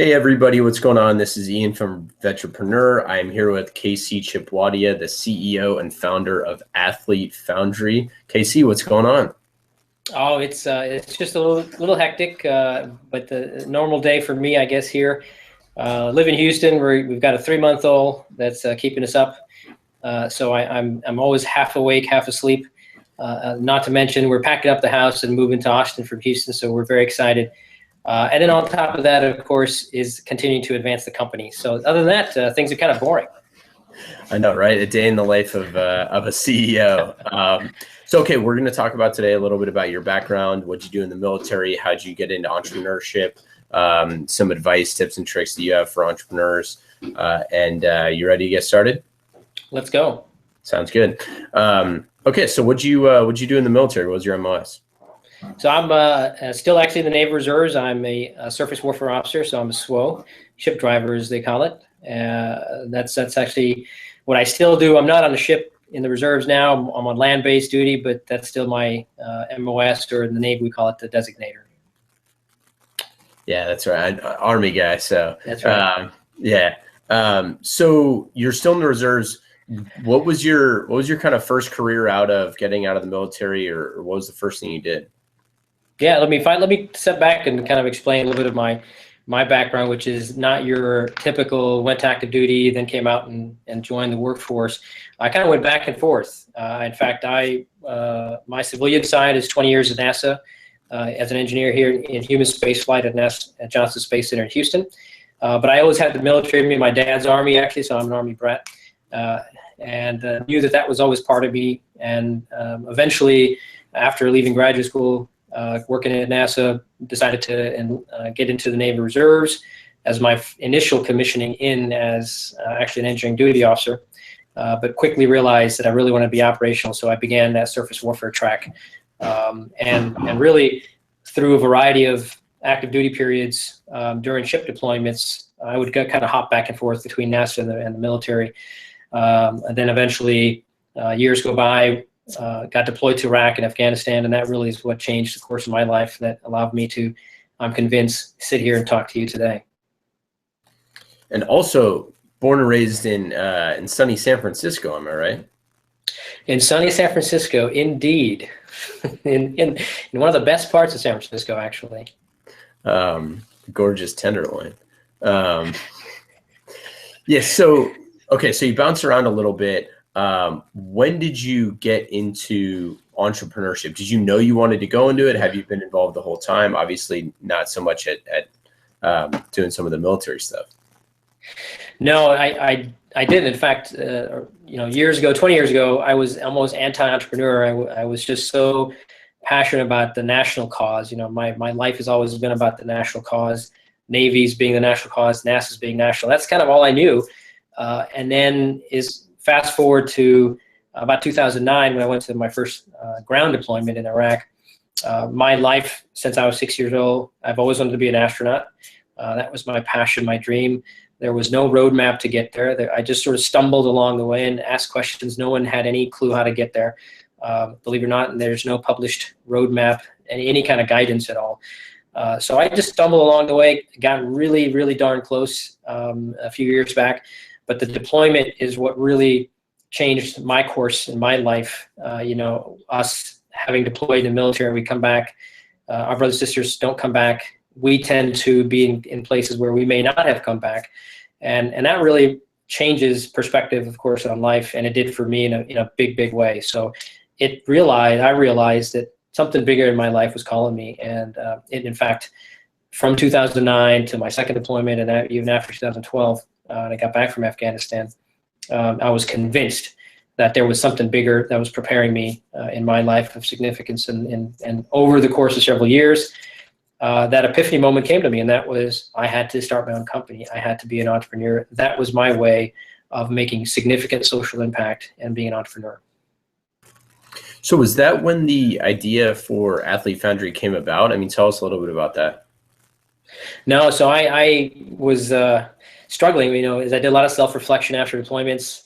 Hey everybody, what's going on? This is Ian from Vetrepreneur. I'm here with Chhipwadia, the CEO and founder of Foundry. KC, what's going on? Oh, it's just a little hectic, but the normal day for me, I guess. Here, live in Houston. We've got a 3-month-old that's keeping us up. So I'm always half awake, half asleep. Not to mention we're packing up the house and moving to Austin from Houston, so we're very excited. And then on top of that, of course, is continuing to advance the company. So other than that, things are kind of boring. I know, right? A day in the life of a CEO. Okay, we're going to talk about today a little bit about your background, what you do in the military, how'd you get into entrepreneurship, some advice, tips, and tricks that you have for entrepreneurs. And you ready to get started? Let's go. Sounds good. Okay, so what'd you do in the military? What was your MOS? So I'm still actually in the Naval Reserves. I'm a surface warfare officer, so I'm a SWO, ship driver as they call it. That's actually what I still do. I'm not on the ship in the reserves now. I'm on land-based duty, but that's still my MOS, or in the Navy we call it the designator. Yeah, that's right. Army guy. So that's right. Yeah. So you're still in the reserves. What was your kind of first career out of getting out of the military, or what was the first thing you did? Yeah, let me step back and kind of explain a little bit of my background, which is not your typical went to active duty, then came out and joined the workforce. I kind of went back and forth. In fact, my civilian side is 20 years at NASA as an engineer here in human space flight at NASA at Johnson Space Center in Houston. But I always had the military in me. My dad's Army, actually, so I'm an Army brat, and knew that was always part of me. And eventually, after leaving graduate school, working at NASA, decided to get into the Naval Reserves as my initial commissioning in as actually an engineering duty officer, but quickly realized that I really wanted to be operational, so I began that surface warfare track. And really, through a variety of active duty periods during ship deployments, I would kind of hop back and forth between NASA and the military. And then eventually, years go by, got deployed to Iraq and Afghanistan, and that really is what changed the course of my life. That allowed me to, I'm convinced, sit here and talk to you today. And also born and raised in sunny San Francisco, am I right? In sunny San Francisco, indeed. in one of the best parts of San Francisco, actually. Gorgeous Tenderloin. Yeah. So okay, so you bounced around a little bit. When did you get into entrepreneurship? Did you know you wanted to go into it? Have you been involved the whole time? Obviously not so much at doing some of the military stuff. No, I didn't. In fact, years ago, 20 years ago, I was almost anti-entrepreneur. I was just so passionate about the national cause. My life has always been about the national cause. Navy's being the national cause, NASA's being national. That's kind of all I knew. And then fast forward to about 2009, when I went to my first ground deployment in Iraq. My life, since I was 6 years old, I've always wanted to be an astronaut. That was my passion, my dream. There was no roadmap to get there. I just sort of stumbled along the way and asked questions. No one had any clue how to get there, believe it or not, and there's no published roadmap and any kind of guidance at all. So I just stumbled along the way, got really, really darn close a few years back. But the deployment is what really changed my course in my life. Us having deployed in the military, we come back. Our brothers and sisters don't come back. We tend to be in places where we may not have come back. And that really changes perspective, of course, on life. And it did for me in a big, big way. So I realized that something bigger in my life was calling me. And in fact, from 2009 to my second deployment, and even after 2012, and I got back from Afghanistan, I was convinced that there was something bigger that was preparing me in my life of significance. And over the course of several years, that epiphany moment came to me, and that was I had to start my own company. I had to be an entrepreneur. That was my way of making significant social impact and being an entrepreneur. So was that when the idea for Foundry came about? I mean, tell us a little bit about that. No, so I was struggling, as I did a lot of self-reflection after deployments.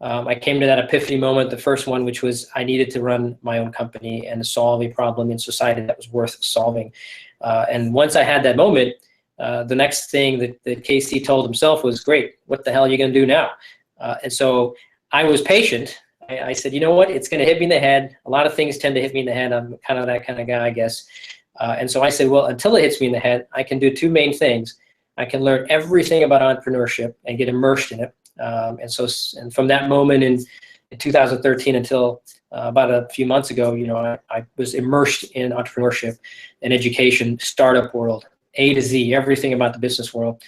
I came to that epiphany moment, the first one, which was I needed to run my own company and solve a problem in society that was worth solving. And once I had that moment, the next thing that Casey told himself was, great, what the hell are you going to do now? And so I was patient. I said, you know what, it's going to hit me in the head. A lot of things tend to hit me in the head. I'm kind of that kind of guy, I guess. And so I said, well, until it hits me in the head, I can do two main things. I can learn everything about entrepreneurship and get immersed in it. And from that moment in 2013 until about a few months ago, I was immersed in entrepreneurship and education, startup world, A to Z, everything about the business world.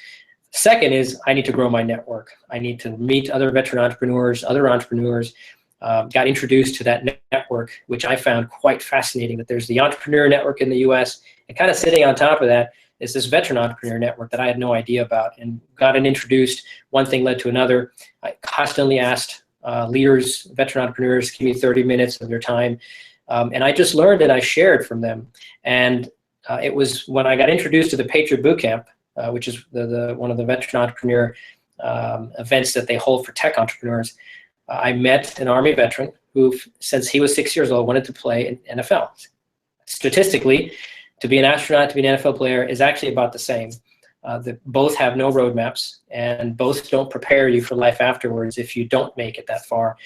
Second is I need to grow my network. I need to meet other veteran entrepreneurs, other entrepreneurs. Got introduced to that network, which I found quite fascinating, that there's the entrepreneur network in the US, and kind of sitting on top of that is this veteran entrepreneur network that I had no idea about, and got introduced. One thing led to another. I constantly asked leaders, veteran entrepreneurs, give me 30 minutes of their time. And I just learned and I shared from them. And it was when I got introduced to the Patriot Bootcamp, which is one of the veteran entrepreneur events that they hold for tech entrepreneurs. I met an Army veteran who, since he was 6 years old, wanted to play in NFL. Statistically, to be an astronaut, to be an NFL player is actually about the same. Both have no roadmaps, and both don't prepare you for life afterwards if you don't make it that far.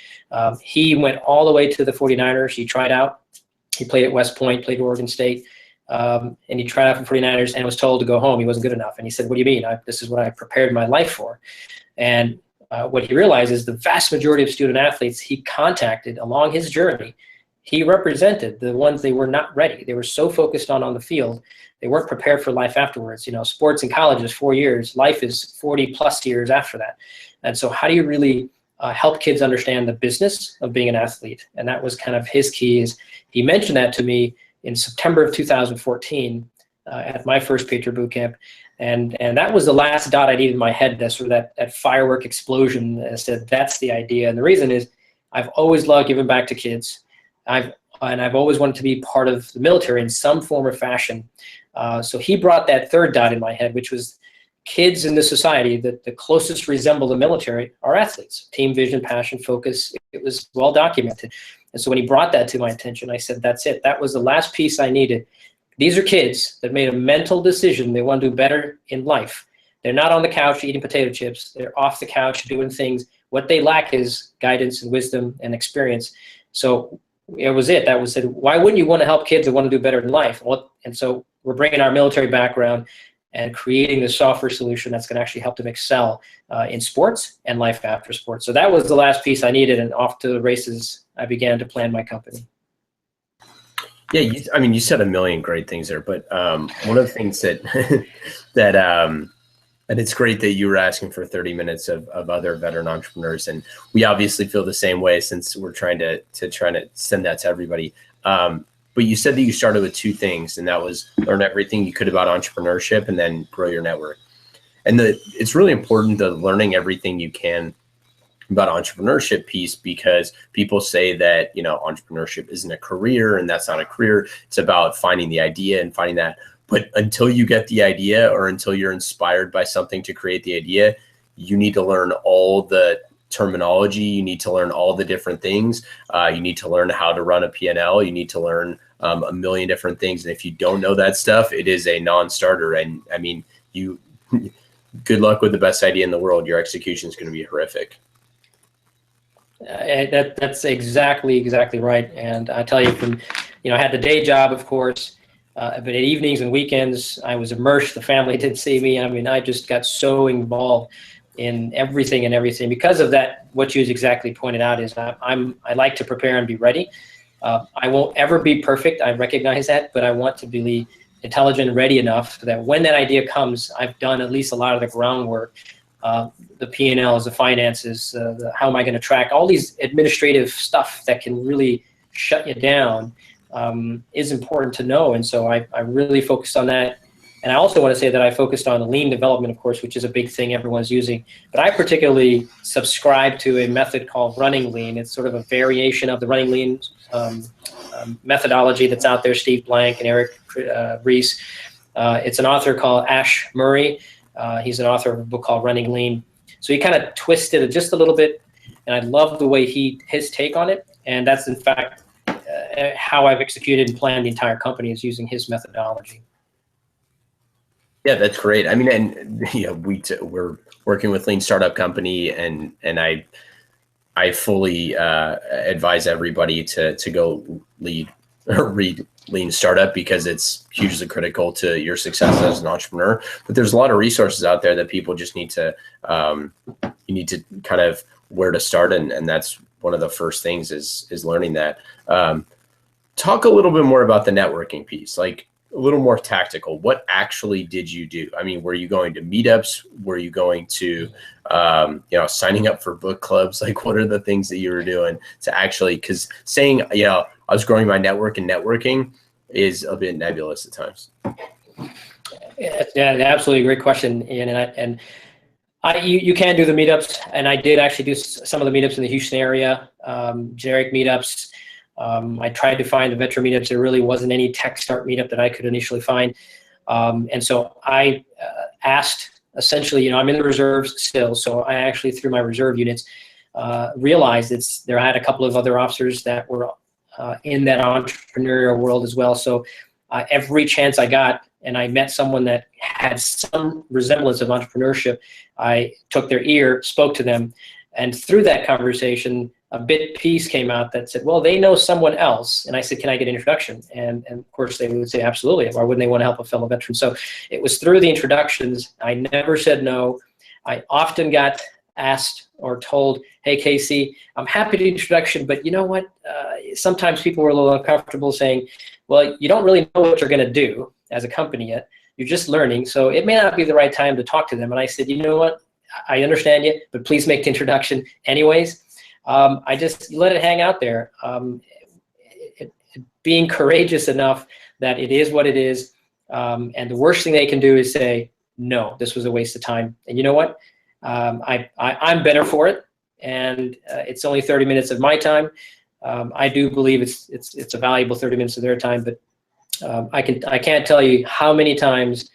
He went all the way to the 49ers. He tried out. He played at West Point, played at Oregon State, and he tried out for 49ers and was told to go home. He wasn't good enough. And he said, what do you mean? This is what I prepared my life for. And what he realized is the vast majority of student athletes he contacted along his journey, he represented the ones they were not ready. They were so focused on the field, they weren't prepared for life afterwards. Sports in college is 4 years. Life is 40 plus years after that. And so how do you really help kids understand the business of being an athlete? And that was kind of his key. Is he mentioned that to me in September of 2014 at my first Patriot Bootcamp. And that was the last dot I needed in my head, that sort of that firework explosion that said, that's the idea. And the reason is I've always loved giving back to kids. I've always wanted to be part of the military in some form or fashion. So he brought that third dot in my head, which was kids in the society that the closest resemble the military are athletes. Team vision, passion, focus. It was well documented. And so when he brought that to my attention, I said, that's it. That was the last piece I needed. These are kids that made a mental decision. They want to do better in life. They're not on the couch eating potato chips. They're off the couch doing things. What they lack is guidance and wisdom and experience. So it was it. That was it. Why wouldn't you want to help kids that want to do better in life? And so we're bringing our military background and creating the software solution that's going to actually help them excel in sports and life after sports. So that was the last piece I needed, and off to the races I began to plan my company. Yeah, you said a million great things there, but one of the things that and it's great that you were asking for 30 minutes of other veteran entrepreneurs, and we obviously feel the same way since we're trying to send that to everybody. But you said that you started with two things, and that was learn everything you could about entrepreneurship and then grow your network. And it's really important, the learning everything you can about entrepreneurship piece, because people say that, entrepreneurship isn't a career, and that's not a career. It's about finding the idea and finding that. But until you get the idea, or until you're inspired by something to create the idea, you need to learn all the terminology. You need to learn all the different things. You need to learn how to run a P&L. You need to learn a million different things. And if you don't know that stuff, it is a non-starter. And I mean, good luck with the best idea in the world. Your execution is going to be horrific. That's exactly right. And I tell you, I had the day job, of course, but at evenings and weekends, I was immersed. The family didn't see me. I mean, I just got so involved in everything because of that. What you exactly pointed out is I like to prepare and be ready. I won't ever be perfect. I recognize that, but I want to be intelligent and ready enough so that when that idea comes, I've done at least a lot of the groundwork. The P&Ls, the finances, how am I going to track all these administrative stuff that can really shut you down is important to know. And so I really focused on that. And I also want to say that I focused on lean development, of course, which is a big thing everyone's using. But I particularly subscribe to a method called running lean. It's sort of a variation of the running lean methodology that's out there, Steve Blank and Eric Ries. It's an author called Ash Murray. He's an author of a book called Running Lean. So he kind of twisted it just a little bit, and I love the way his take on it. And that's, in fact, how I've executed and planned the entire company, is using his methodology. Yeah, that's great. I mean, and we're working with Lean Startup Company, and I fully advise everybody to go lead or read Lean Startup, because it's hugely critical to your success as an entrepreneur. But there's a lot of resources out there that people just need to you need to kind of where to start, and that's one of the first things is learning that. Talk a little bit more about the networking piece, like a little more tactical. What actually did you do? I mean, were you going to meetups? Were you going to, signing up for book clubs? Like, what are the things that you were doing to actually, because saying, I was growing my network and networking is a bit nebulous at times. Yeah, absolutely great question, Ian. You can do the meetups, and I did actually do some of the meetups in the Houston area, generic meetups. I tried to find the Vetra meetups. There really wasn't any tech start meetup that I could initially find. And so I asked, essentially, I'm in the reserves still, so I actually, through my reserve units, realized I had a couple of other officers that were in that entrepreneurial world as well. So every chance I got, and I met someone that had some resemblance of entrepreneurship, I took their ear, spoke to them, and through that conversation, a piece came out that said, well, they know someone else. And I said, can I get an introduction? And of course they would say, absolutely. Why wouldn't they want to help a fellow veteran? So it was through the introductions. I never said no. I often got asked or told, hey, Casey, I'm happy to introduction, but you know what? Sometimes people were a little uncomfortable saying, well, you don't really know what you're going to do as a company yet. You're just learning. So it may not be the right time to talk to them. And I said, you know what? I understand you, but please make the introduction anyways. I just let it hang out there. Being courageous enough that it is what it is. And the worst thing they can do is say, no, this was a waste of time. And you know what? I'm better for it. And it's only 30 minutes of my time. I do believe it's a valuable 30 minutes of their time, but I can't tell you how many times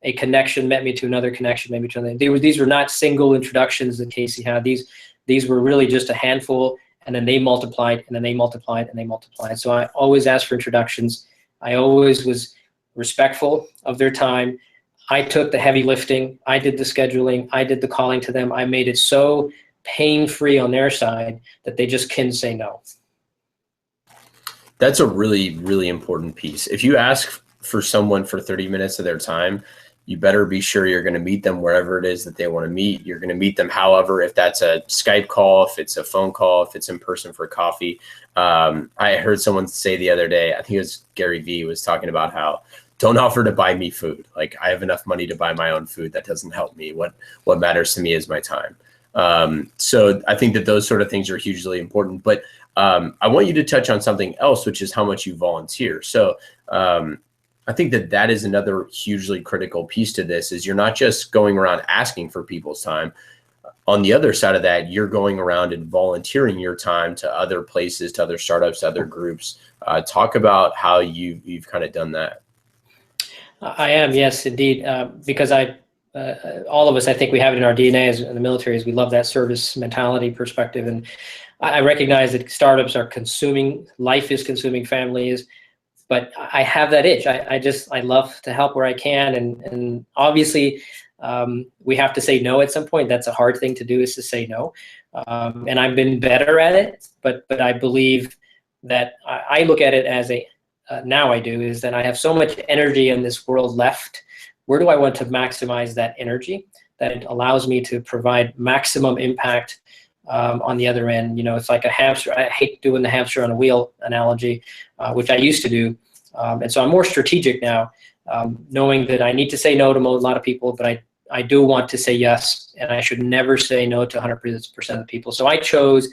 a connection met me to another connection, maybe to another. These were not single introductions that Casey had. These were really just a handful, and then they multiplied, and then they multiplied, and they multiplied. So I always asked for introductions. I always was respectful of their time. I took the heavy lifting. I did the scheduling. I did the calling to them. I made it so pain-free on their side that they just couldn't say no. That's a really, really important piece. If you ask for someone for 30 minutes of their time, you better be sure you're going to meet them wherever it is that they want to meet. You're going to meet them, however, if that's a Skype call, if it's a phone call, if it's in person for coffee. I heard someone say the other day, I think it was Gary Vee, was talking about how don't offer to buy me food. Like, I have enough money to buy my own food. That doesn't help me. What matters to me is my time. So I think that those sort of things are hugely important. But I want you to touch on something else, which is how much you volunteer. So I think that is another hugely critical piece to this, is you're not just going around asking for people's time. On the other side of that, you're going around and volunteering your time to other places, to other startups, to other groups. Talk about how you've kind of done that. I am, yes, indeed, because all of us, I think we have it in our DNA as in the military, is we love that service mentality perspective. And I recognize that startups are consuming, life is consuming families, but I have that itch. I love to help where I can. And obviously we have to say no at some point. That's a hard thing to do, is to say no. And I've been better at it, but I believe that I look at it as now I do, is that I have so much energy in this world left. Where do I want to maximize that energy that it allows me to provide maximum impact on the other end? It's like a hamster. I hate doing the hamster on a wheel analogy, which I used to do. And so I'm more strategic now, knowing that I need to say no to a lot of people, but I do want to say yes, and I should never say no to 100% of the people. So I chose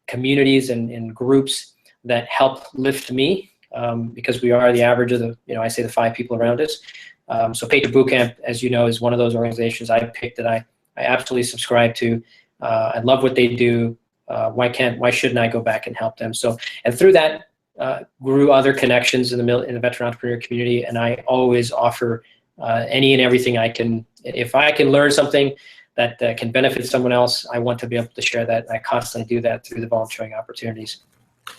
communities and groups that help lift me, because we are the average of I say the 5 people around us. So Patriot Bootcamp, as you know, is one of those organizations I picked that I absolutely subscribe to. I love what they do. Why shouldn't I go back and help them? So, and through that grew other connections in the veteran entrepreneur community. And I always offer any and everything I can. If I can learn something that can benefit someone else, I want to be able to share that. I constantly do that through the volunteering opportunities.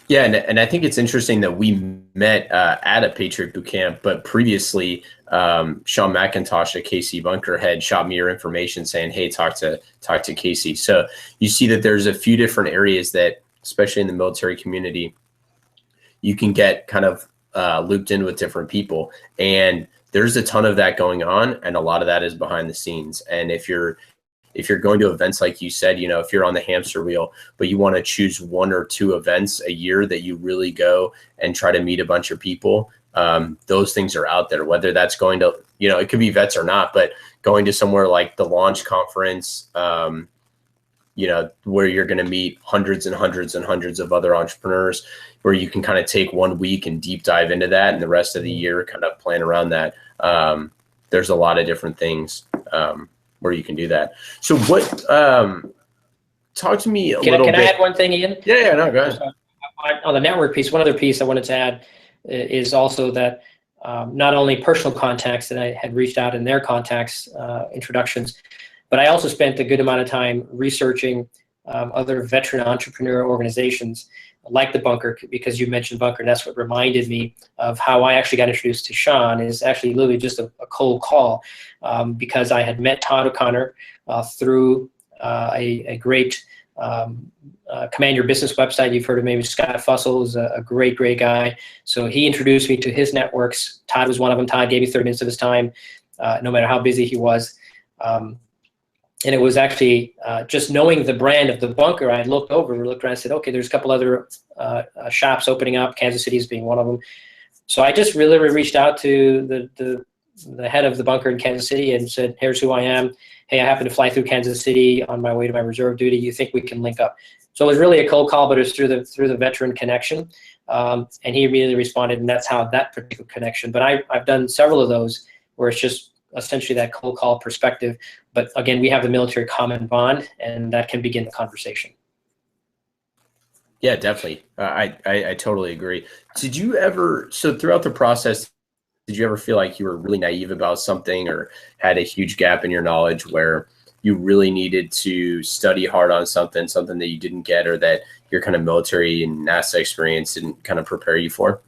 Yeah, and I think it's interesting that we met at a Patriot Bootcamp, but previously Sean McIntosh at KC Bunker had shot me your information saying, hey, talk to Casey. So you see that there's a few different areas that, especially in the military community, you can get kind of looped in with different people. And there's a ton of that going on. And a lot of that is behind the scenes. And if you're going to events, like you said, you know, if you're on the hamster wheel, but you want to choose 1 or 2 events a year that you really go and try to meet a bunch of people, those things are out there, whether that's going to, you know, it could be vets or not, but going to somewhere like the Launch Conference, you know, where you're going to meet hundreds and hundreds and hundreds of other entrepreneurs, where you can kind of take 1 week and deep dive into that, and the rest of the year kind of plan around that. There's a lot of different things where you can do that. So what, talk to me a little bit. Can I add one thing, Ian? Yeah, no, go ahead. On the network piece, one other piece I wanted to add is also that not only personal contacts that I had reached out in their contacts, introductions, but I also spent a good amount of time researching other veteran entrepreneur organizations like the Bunker, because you mentioned Bunker, and that's what reminded me of how I actually got introduced to Sean. Is actually literally just a cold call, because I had met Todd O'Connor through a great Command Your Business website. You've heard of maybe Scott Fussell is a great guy. So he introduced me to his networks. Todd was one of them. Todd gave me 30 minutes of his time, no matter how busy he was. And it was actually just knowing the brand of the Bunker, I looked around and said, okay, there's a couple other shops opening up, Kansas City's being one of them. So I just really reached out to the head of the Bunker in Kansas City and said, here's who I am. Hey, I happen to fly through Kansas City on my way to my reserve duty. You think we can link up? So it was really a cold call, but it was through the veteran connection. And he immediately responded, and that's how that particular connection. But I've done several of those where it's just essentially that cold call perspective. But again, we have the military common bond, and that can begin the conversation. Yeah, definitely. I totally agree. Did you ever, so throughout the process, did you ever feel like you were really naive about something, or had a huge gap in your knowledge where you really needed to study hard on something that you didn't get, or that your kind of military and NASA experience didn't kind of prepare you for?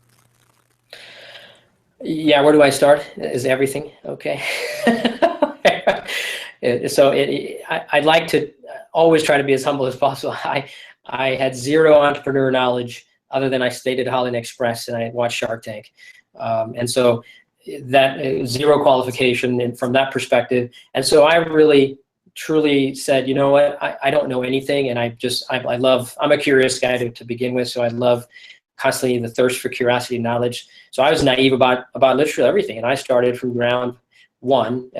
Yeah, where do I start? Is everything okay? So I'd like to always try to be as humble as possible. I had zero entrepreneur knowledge other than I stayed at Holiday Inn Express and I watched Shark Tank. And so that zero qualification, and from that perspective. And so I really truly said, you know what, I don't know anything. And I'm a curious guy to begin with. So I love constantly the thirst for curiosity and knowledge. So I was naive about literally everything. And I started from ground one,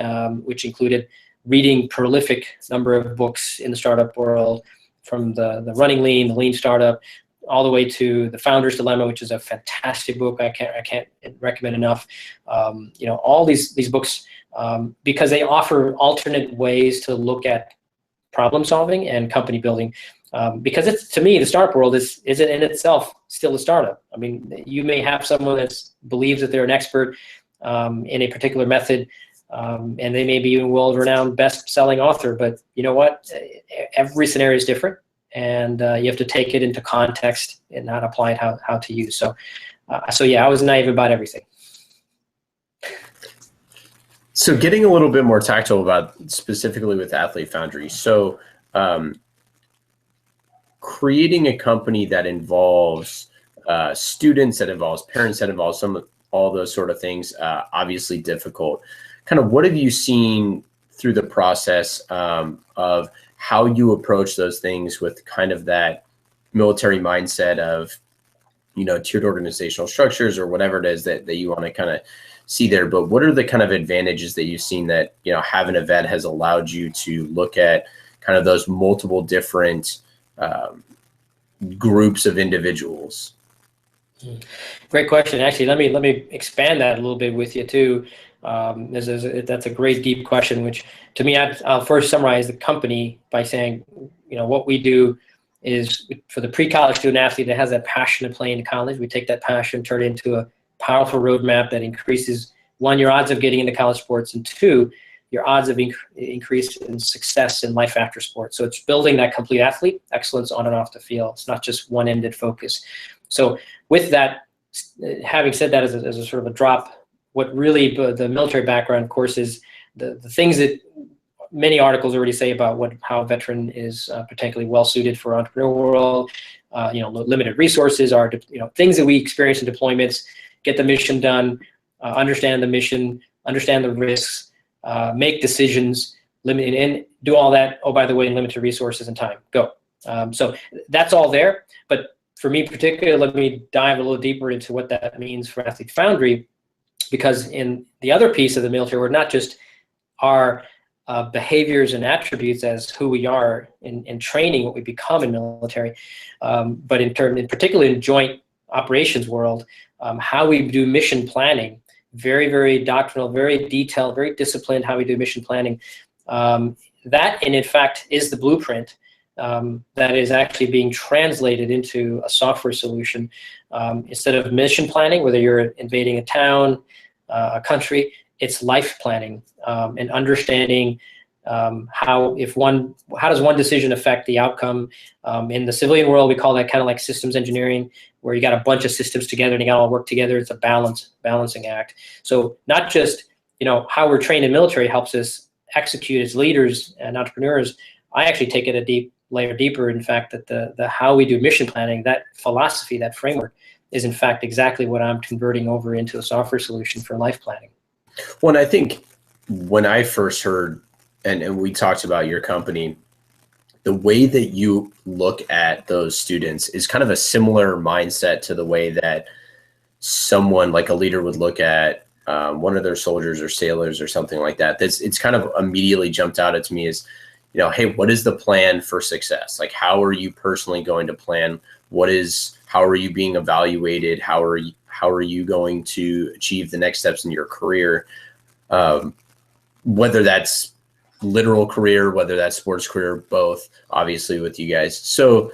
which included reading prolific number of books in the startup world, from the Running Lean, the Lean Startup, all the way to the Founder's Dilemma, which is a fantastic book. I can't recommend enough. You know, all these books, because they offer alternate ways to look at problem solving and company building. Because it's, to me, the startup world is in itself still a startup. I mean, you may have someone that believes that they're an expert in a particular method, and they may be a world-renowned best-selling author, but you know what? Every scenario is different, and you have to take it into context and not apply it how to use. So yeah, I was naive about everything. So getting a little bit more tactile about specifically with Athlete Foundry. So creating a company that involves students, that involves parents, that involves all those sort of things, obviously difficult. Kind of what have you seen through the process of how you approach those things with kind of that military mindset of, you know, tiered organizational structures or whatever it is that you want to kind of see there? But what are the kind of advantages that you've seen that, you know, having a vet has allowed you to look at kind of those multiple different groups of individuals? Great question. Actually, let me expand that a little bit with you too. That's a great deep question, which to me, I'll first summarize the company by saying, you know, what we do is for the pre-college student athlete that has that passion to play in college, we take that passion, turn it into a powerful roadmap that increases, one, your odds of getting into college sports, and two, your odds of increase in success in life after sports. So it's building that complete athlete, excellence on and off the field. It's not just one-ended focus. So with that, having said that as a sort of a drop, what really the military background, of course, is the things that many articles already say about how a veteran is particularly well suited for entrepreneurial world. Limited resources are, things that we experience in deployments. Get the mission done, understand the mission, understand the risks, make decisions, limit and do all that. Oh, by the way, in limited resources and time, go. So that's all there. But for me particularly, let me dive a little deeper into what that means for Athlete Foundry, because in the other piece of the military, we're not just our behaviors and attributes as who we are in training, what we become in military, but in particularly in joint operations world, how we do mission planning, very, very doctrinal, very detailed, very disciplined, how we do mission planning. That, and in fact, is the blueprint that is actually being translated into a software solution. Instead of mission planning, whether you're invading a town, a country, it's life planning and understanding how does one decision affect the outcome. In the civilian world, we call that kind of like systems engineering, where you got a bunch of systems together and you got to all work together. It's a balancing act. So not just how we're trained in military helps us execute as leaders and entrepreneurs. I actually take it a layer deeper. In fact, that the how we do mission planning, that philosophy, that framework, is in fact exactly what I'm converting over into a software solution for life planning. Well, and I think when I first heard, and we talked about your company, the way that you look at those students is kind of a similar mindset to the way that someone like a leader would look at one of their soldiers or sailors or something like that. It's kind of immediately jumped out at me as, hey, what is the plan for success? Like, how are you personally going to plan? How are you being evaluated? How are you going to achieve the next steps in your career? Whether that's literal career, whether that's sports career, both, obviously, with you guys. So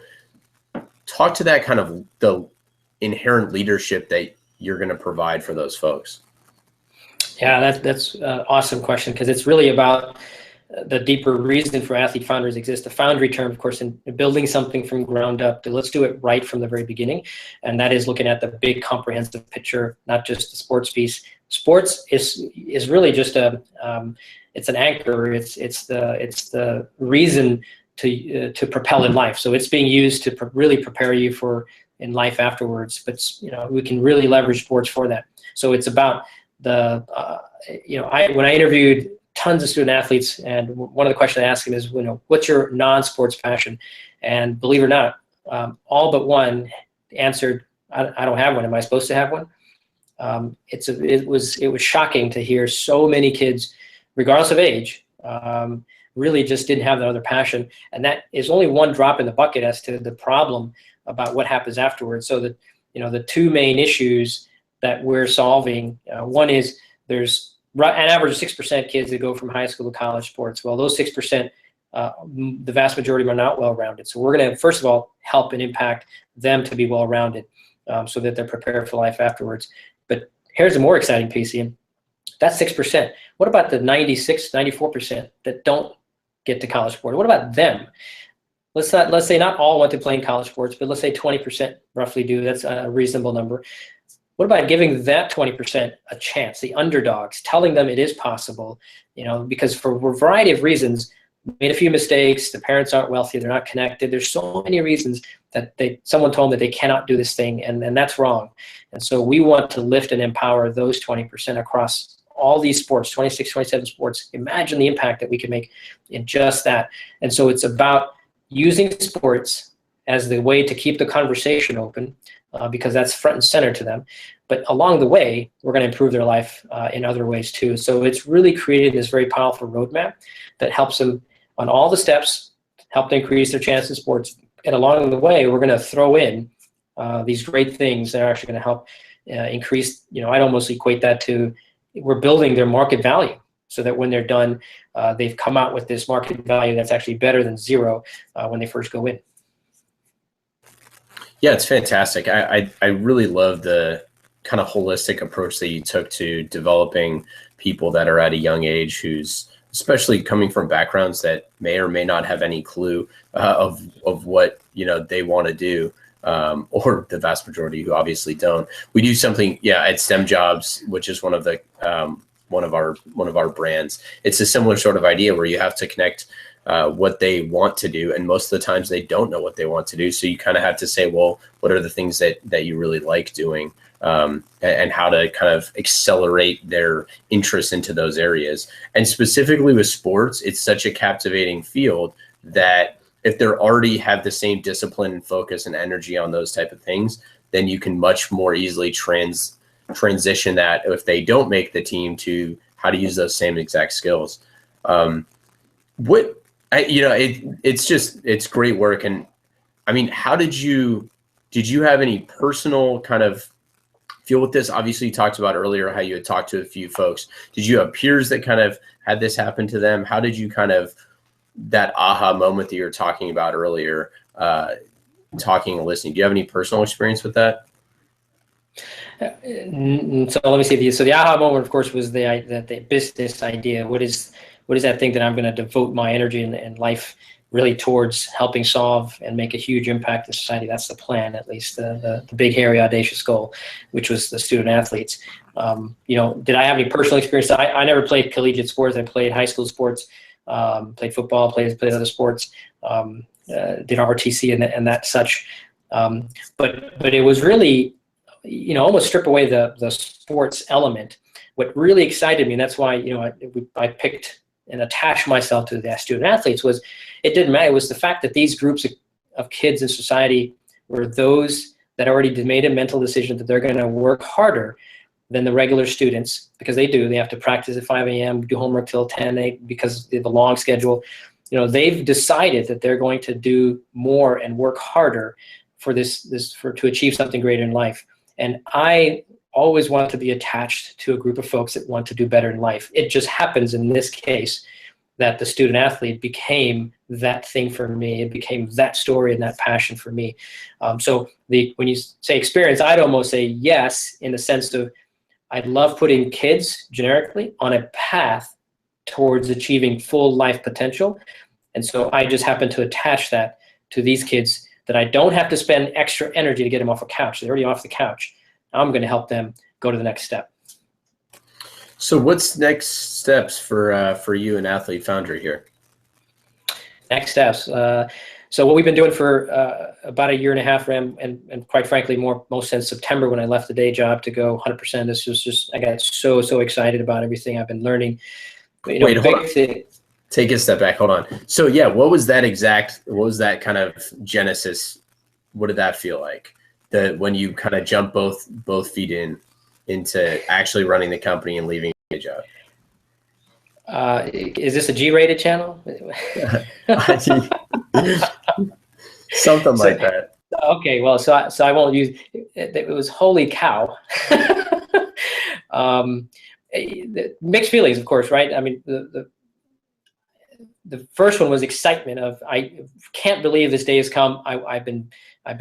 talk to that kind of the inherent leadership that you're going to provide for those folks. Yeah, that's an awesome question, because it's really about the deeper reason for athlete founders exist. The Foundry term, of course, in building something from ground up. Let's do it right from the very beginning, and that is looking at the big comprehensive picture, not just the sports piece. Sports is really just it's an anchor. It's the reason to propel in life. So it's being used to really prepare you for in life afterwards. But we can really leverage sports for that. So it's about when I interviewed tons of student athletes, and one of the questions I asked them is, what's your non-sports passion? And believe it or not, all but one answered, I don't have one. Am I supposed to have one? It was shocking to hear so many kids, regardless of age, really just didn't have that other passion. And that is only one drop in the bucket as to the problem about what happens afterwards. So that, the two main issues that we're solving, one is there's an average of 6% kids that go from high school to college sports. Well, those 6%, the vast majority of them are not well-rounded. So we're going to, first of all, help and impact them to be well-rounded so that they're prepared for life afterwards. But here's the more exciting piece, Ian. That's 6%. What about the 96, 94% that don't get to college sport? What about them? Let's say not all want to play in college sports, but let's say 20% roughly do. That's a reasonable number. What about giving that 20% a chance, the underdogs, telling them it is possible, because for a variety of reasons, made a few mistakes, the parents aren't wealthy, they're not connected. There's so many reasons that someone told them that they cannot do this thing, and that's wrong. And so we want to lift and empower those 20% across all these sports, 26, 27 sports. Imagine the impact that we can make in just that. And so it's about using sports as the way to keep the conversation open, because that's front and center to them. But along the way, we're going to improve their life in other ways too. So it's really created this very powerful roadmap that helps them on all the steps, help to increase their chances in sports. And along the way, we're going to throw in these great things that are actually going to help increase, I'd almost equate that to we're building their market value, so that when they're done, they've come out with this market value that's actually better than zero when they first go in. Yeah, it's fantastic. I really love the kind of holistic approach that you took to developing people that are at a young age, who's especially coming from backgrounds that may or may not have any clue of what they want to do. or the vast majority who obviously don't. We do something, at STEM Jobs, which is one of our brands. It's a similar sort of idea where you have to connect what they want to do, and most of the times they don't know what they want to do. So you kind of have to say, well, what are the things that you really like doing, and how to kind of accelerate their interest into those areas. And specifically with sports, it's such a captivating field that if they already have the same discipline and focus and energy on those type of things, then you can much more easily transition that if they don't make the team to how to use those same exact skills. It's great work. And I mean, did you have any personal kind of feel with this? Obviously, you talked about earlier how you had talked to a few folks. Did you have peers that kind of had this happen to them? How did you kind of, that aha moment that you were talking about earlier, talking and listening, do you have any personal experience with that? So let me see. So the aha moment, of course, was the business idea. What is that thing that I'm going to devote my energy and life really towards helping solve and make a huge impact in society? That's the plan, at least the big, hairy, audacious goal, which was the student athletes. Did I have any personal experience? I never played collegiate sports. I played high school sports, played football, played other sports, did RTC and that such. But it was really, almost strip away the sports element. What really excited me, and that's why, I picked and attached myself to the student athletes, was it didn't matter. It was the fact that these groups of kids in society were those that already made a mental decision that they're going to work harder than the regular students, because they have to practice at 5 a.m., do homework till 10, because they have a long schedule. They've decided that they're going to do more and work harder for to achieve something greater in life. And I always want to be attached to a group of folks that want to do better in life. It just happens in this case that the student athlete became that thing for me. It became that story and that passion for me. So when you say experience, I'd almost say yes, in the sense of I love putting kids generically on a path towards achieving full life potential. And so I just happen to attach that to these kids, that I don't have to spend extra energy to get them off a couch. They're already off the couch. I'm going to help them go to the next step. So what's next steps for you and Athlete Foundry here? Next steps. So what we've been doing for about a year and a half, and quite frankly, most since September, when I left the day job to go 100%. This was just, I got so excited about everything I've been learning. Wait, hold on. Take a step back. Hold on. So yeah, what was that kind of genesis? What did that feel like? When you kind of jump both feet into actually running the company and leaving a job? Is this a G-rated channel? Something like that. Okay, well, so I won't use it. Was holy cow. Mixed feelings, of course, right? I mean, the first one was excitement of, I can't believe this day has come. I've been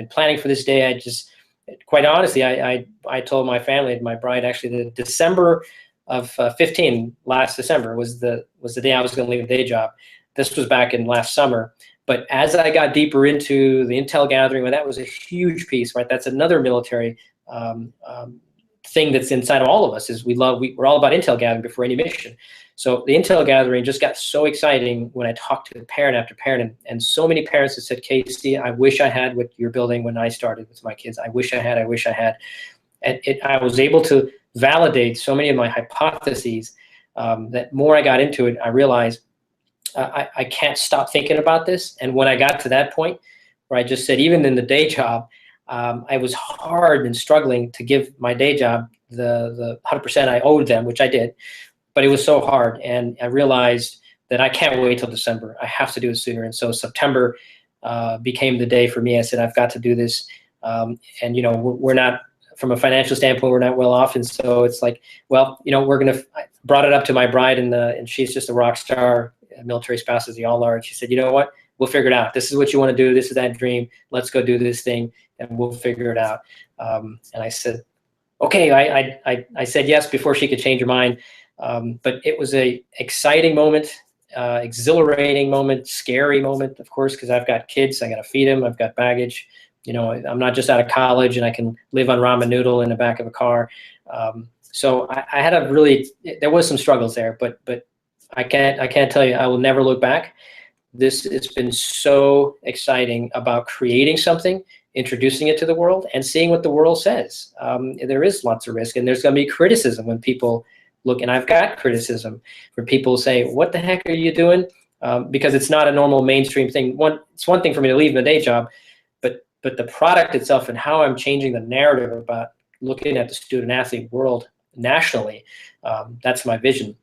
planning for this day. Quite honestly, I told my family, my bride, actually, the December of 15, last December, was the day I was going to leave the day job. This was back in last summer. But as I got deeper into the intel gathering, that was a huge piece, right? That's another military thing that's inside of all of us, is we're all about intel gathering before any mission. So the intel gathering just got so exciting when I talked to parent after parent, and so many parents that said, Casey, I wish I had what you're building when I started with my kids. I wish I had. And I was able to validate so many of my hypotheses, that more I got into it, I realized I can't stop thinking about this. And when I got to that point where I just said, even in the day job, I was hard and struggling to give my day job the 100% I owed them, which I did, but it was so hard. And I realized that I can't wait till December. I have to do it sooner. And so September became the day for me. I said, I've got to do this. And, we're not, from a financial standpoint, we're not well off. And so it's like, well, I brought it up to my bride, and she's just a rock star, military spouse, as they all are. And she said, you know what? We'll figure it out. This is what you want to do. This is that dream. Let's go do this thing, and we'll figure it out. And I said, okay. I said yes before she could change her mind. But it was a exciting moment, exhilarating moment, scary moment, of course, because I've got kids. I got to feed them. I've got baggage. I'm not just out of college and I can live on ramen noodle in the back of a car. So I had there was some struggles there, but I can't tell you, I will never look back. It's been so exciting about creating something, introducing it to the world, and seeing what the world says. There is lots of risk, and there's going to be criticism when people look, and I've got criticism where people say, what the heck are you doing? Because it's not a normal mainstream thing. It's one thing for me to leave my day job, but the product itself and how I'm changing the narrative about looking at the student athlete world nationally, that's my vision,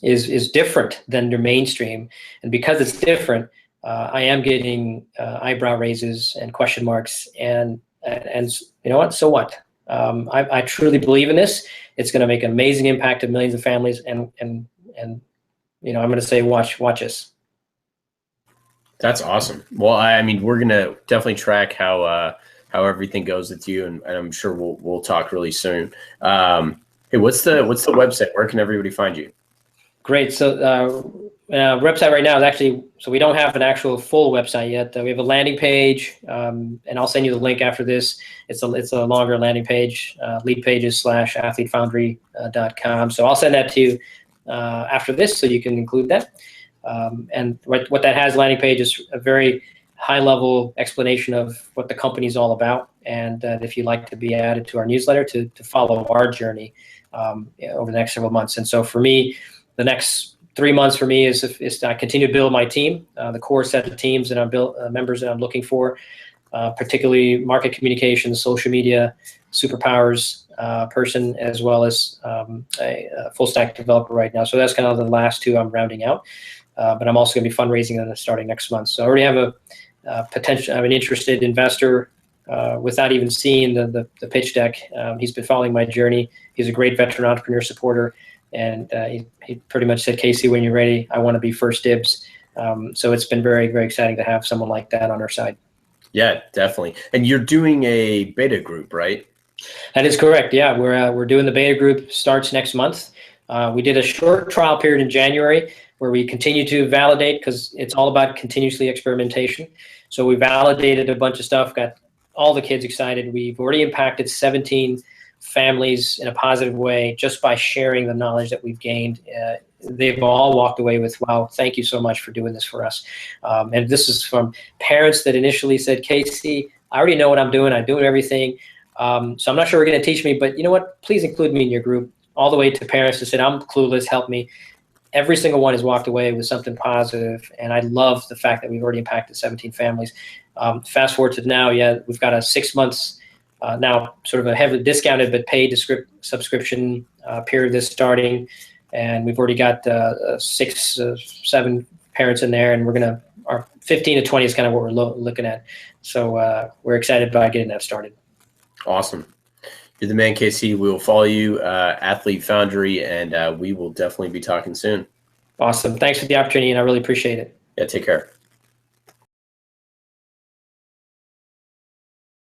is different than your mainstream. And because it's different, I am getting eyebrow raises and question marks, and you know what, so what? I truly believe in this. It's going to make an amazing impact to millions of families, and I'm going to say, watch us. That's awesome. Well, I mean, we're going to definitely track how everything goes with you, and I'm sure we'll talk really soon. Hey, what's the website? Where can everybody find you? Great. So website right now is actually, so we don't have an actual full website yet. We have a landing page, and I'll send you the link after this. It's a longer landing page, leadpages/athletefoundry.com. So I'll send that to you after this, so you can include that. And what that has, landing page, is a very high-level explanation of what the company is all about, and if you'd like to be added to our newsletter to follow our journey over the next several months. And so for me, the next 3 months for me is I continue to build my team, the core set of teams that I'm members that I'm looking for, particularly market communications, social media, superpowers person, as well as a full stack developer right now. So that's kind of the last two I'm rounding out. But I'm also going to be fundraising starting next month. So I already have an interested investor without even seeing the pitch deck. He's been following my journey. He's a great veteran entrepreneur supporter. And he pretty much said, Casey, when you're ready, I want to be first dibs. So it's been very, very exciting to have someone like that on our side. Yeah, definitely. And you're doing a beta group, right? That is correct. Yeah, we're doing the beta group. Starts next month. We did a short trial period in January where we continue to validate, because it's all about continuously experimentation. So we validated a bunch of stuff, got all the kids excited. We've already impacted 17 families in a positive way just by sharing the knowledge that we've gained. They've all walked away with, wow, thank you so much for doing this for us. And this is from parents that initially said, Casey, I already know what I'm doing everything. So I'm not sure we're going to teach me, but you know what, please include me in your group. All the way to parents that said, I'm clueless, help me. Every single one has walked away with something positive, and I love the fact that we've already impacted 17 families. Fast forward to now, we've got a 6 months now, sort of a heavily discounted but paid subscription period that's starting, and we've already got 6, 7 parents in there, and our 15 to 20 is kind of what we're looking at. So we're excited about getting that started. Awesome. You're the man, Casey. We will follow you, Athlete Foundry, and we will definitely be talking soon. Awesome. Thanks for the opportunity, and I really appreciate it. Yeah, take care.